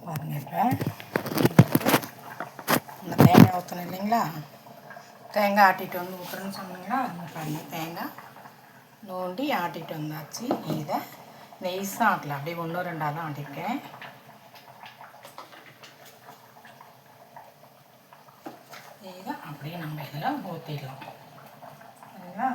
பாருங்கள். இப்போ இந்த தேங்காய் ஊற்றணும் இல்லைங்களா, தேங்காய் ஆட்டிட்டு வந்து ஊற்றுறேன்னு சொன்னீங்களா, அந்த பாருங்கள் தேங்காய் நோண்டி ஆட்டிட்டு வந்தாச்சு. இதை நெய்ஸாக ஆட்டல, அப்படியே 1-2 தான் ஆட்டிருக்கேன். இதை அப்படியே நம்ம இதில் ஊற்றிடலாம் சரிங்களா.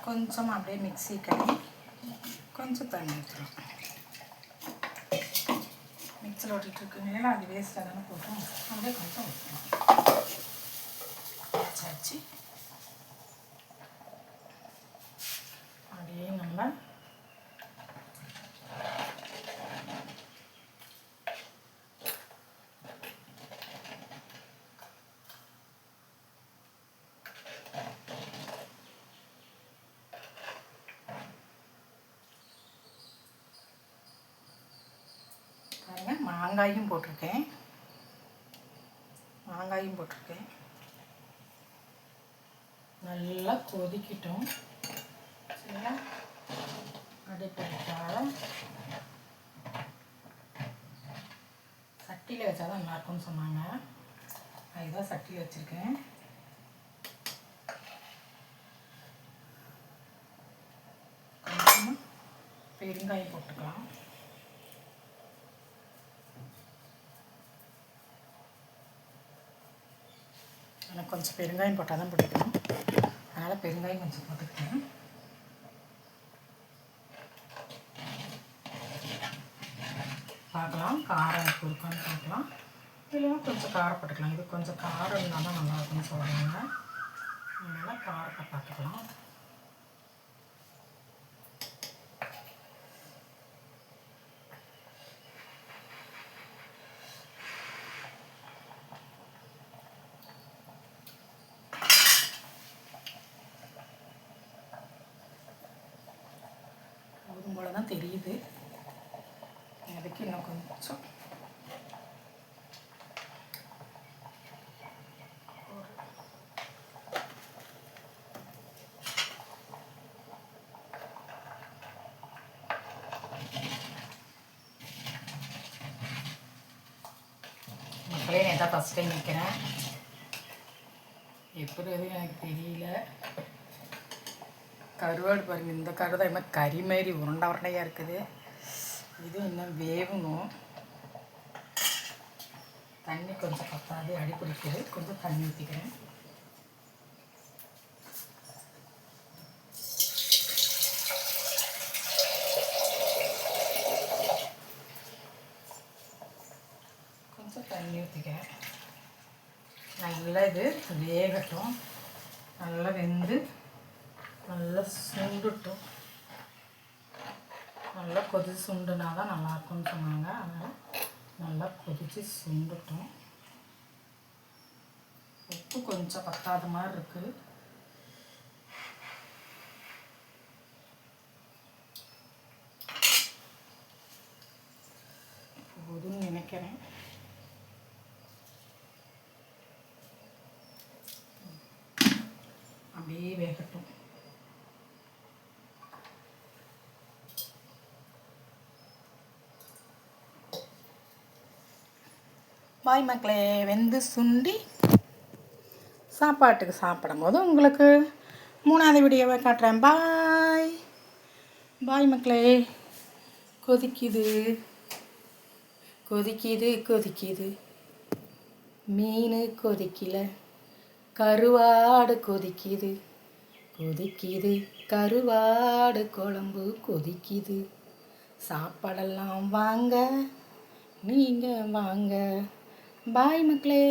கொஞ்சம் அப்படியே மிக்ஸி கழுவி கொஞ்சம் தண்ணி ஊற்றலாம். மிக்ஸில் ஓட்டிகிட்ருக்குங்களா, அது வேஸ்ட்டாக தானே போட்டோம், அப்படியே கொஞ்சம் ஊற்றலாம். வச்சாச்சு. அப்படியே நம்ம மாங்காயும் போட்டிருக்கேன். நல்லா கொதிக்கிட்டோம் சரிங்களா. அடுப்பிட்டால் சட்டியில் வச்சா தான் நல்லாயிருக்கும்னு சொன்னாங்க, அதுதான் சட்டியில் வச்சுருக்கேன். கொஞ்சமாக பெருங்காயம் போட்டுக்கலாம். எனக்கு கொஞ்சம் பெருங்காயம் போட்டால் தான் பிடிக்கும், அதனால் பெருங்காயம் கொஞ்சம் போட்டுக்கிட்டேன். பார்க்கலாம் காரம் கொடுக்கான்னு பார்க்கலாம், இல்லைன்னா கொஞ்சம் காரம் போட்டுக்கலாம். இது கொஞ்சம் காரம் இருந்தால் தான் நல்லா இருக்குன்னு சொல்கிறாங்க, அதனால் காரத்தை பார்த்துக்கலாம். போல தான் தெரியுது, அதுக்கு இன்னும் கொஞ்சம் மக்களே நான் தான் ஃபஸ்ட் டைம் வைக்கிறேன், எப்படி எதுவும் எனக்கு தெரியல. கருவாடு பாருங்கள், இந்த கருவாடு மாதிரி கறி மாதிரி உருண்டையாக இருக்குது. இது இன்னும் வேகணும், தண்ணி கொஞ்சம் பத்தாது, அடி பிடிக்குது, கொஞ்சம் தண்ணி ஊற்றிக்கிறேன். கொஞ்சம் தண்ணி ஊற்றிக்கிறேன். நல்லா இது வேகட்டும், நல்லா வெந்து நல்லா சுண்டுட்டும். நல்லா கொதிச்சு சுண்டுனா தான் நல்லாயிருக்கும்னு சொன்னாங்க, அதனால் நல்லா கொதித்து சுண்டுட்டும். உப்பு கொஞ்சம் பத்தாத மாதிரி இருக்குது, போதும்னு நினைக்கிறேன். அப்படியே வேகட்டும். பாய் மக்களே, வெந்து சுண்டி சாப்பாட்டுக்கு சாப்பிடும் போது உங்களுக்கு 3வது வீடியோவை காட்டுறேன். பாய் பாய் மக்களே. கொதிக்குது கொதிக்குது கொதிக்குது, மீன் கொதிக்கல, கருவாடு கொதிக்குது கொதிக்குது, கருவாடு குழம்பு கொதிக்குது. சாப்பாடெல்லாம் வாங்க, நீங்கள் வாங்க. பாய் மக்களே.